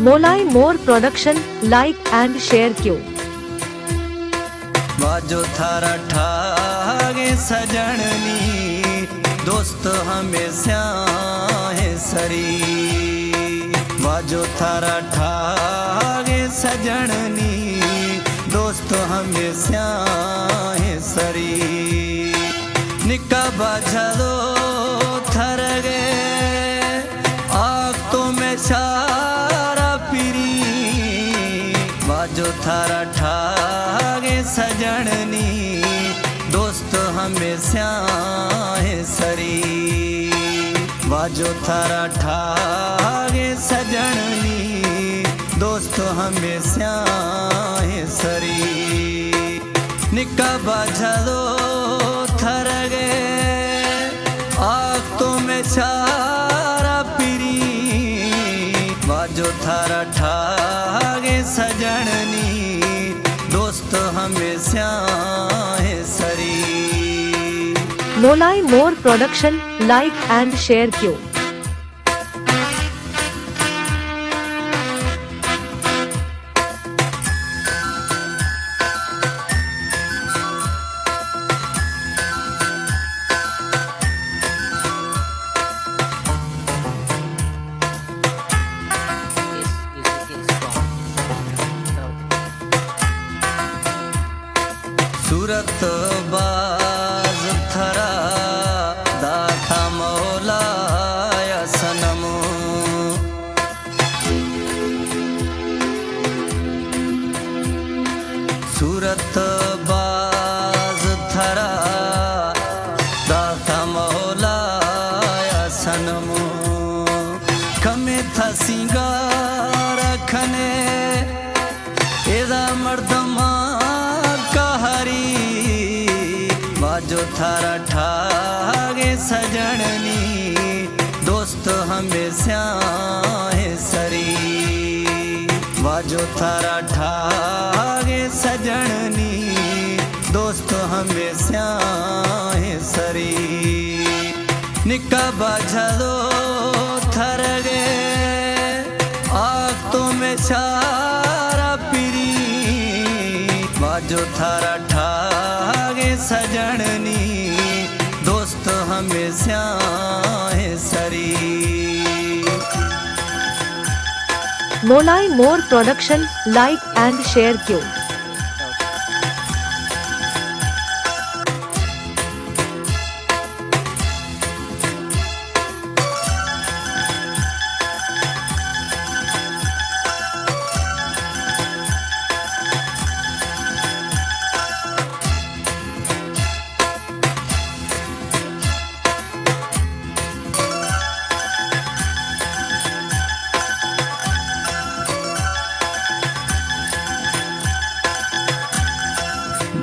मोलाई मोर production like and share क्यों। वाजो थारा ठागे सजननी दोस्त हमेशा है सरी। वाजो थारा ठागे सजननी दोस्त हमेशा है सरी। निका बाझलो थर गए आग तो में सारा पीरी। वाजो थारा ठागे सजननी दोस्त हमेशा है सरी। वाजो थारा ठागे सजननी दोस्त हमेशा है सरी। निका बाझलो थर गए आग तो में सारा पीरी। वाजो थारा ठागे सजननी दोस्त हमेशा है सरी। मोलाई मोर प्रोडक्शन लाइक एंड शेयर क्यों। सूरत बाज थरा दाथा मौलाया सनम। सूरत बाज थरा दाथा मौलाया सनम। कमे था सिंगार खने एदा मर्दमा वाजो थारा ठागे सजननी दोस्त हमेशा है सरी। वाजो थारा ठागे सजननी दोस्त हमेशा है सरी। निका बाझलो थर गए आग तो में सारा पीरी। वाजो थारा ठागे सजननी दोस्त हमेशा है सरी। मोलाई मोर प्रोडक्शन लाइक एंड शेयर क्यों।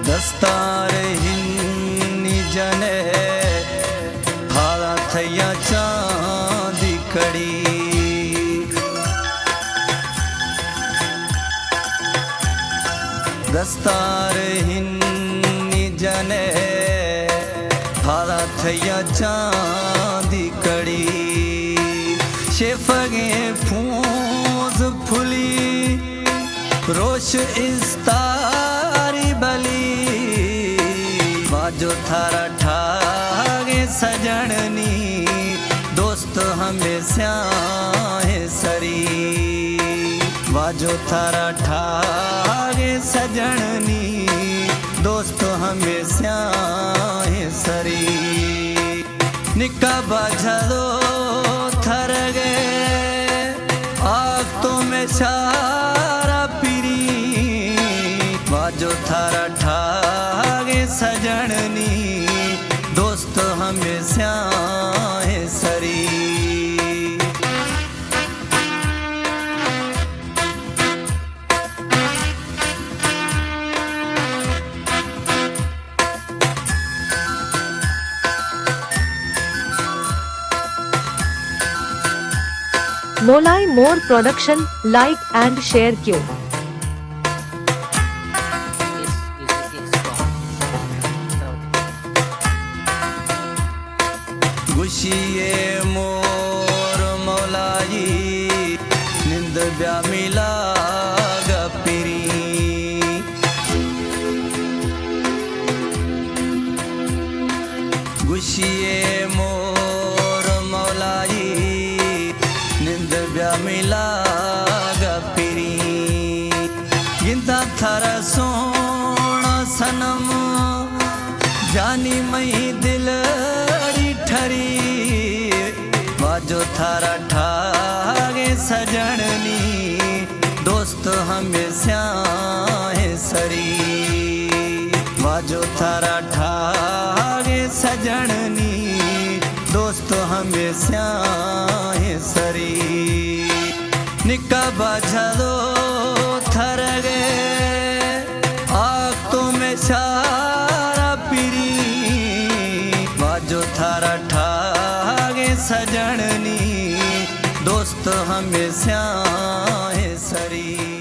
दस्तार हिन्नी जने हारा थैया चांदी कड़ी। दस्तार हिन्नी जने हारा थैया चांदी कड़ी। शेफगे फूस फुली रोश इस्तारी बली। वाजो थारा ठागे सजननी दोस्त हमेशा है सरी। वाजो थारा ठागे सजननी दोस्त हमेशा है सरी। निका बाझलो थर गए आग तो में सारा पीरी। वाजो थारा ठागे सजननी दोस्त हमेशा है सरी। मोलाई मोर प्रोडक्शन लाइक एंड शेयर क्यों। गुशिए मोर मौलाई निंद ब्या ब्या मिला गपिरी गुशिए मोर मौलाई निंद ब्या मिला गपिरी गिंदा थारा सोना सनम जानी मई दिल ठरी बाजो थारा ठागे सजननी दोस्त हमेशा है सरी बाजो थारा ठागे सजननी दोस्त हमेशा है सरी निका बाझलो थर गए आग तो में सारा पीरी बाजो थारा ठागे सजननी दोस्त हमेशा है सरी।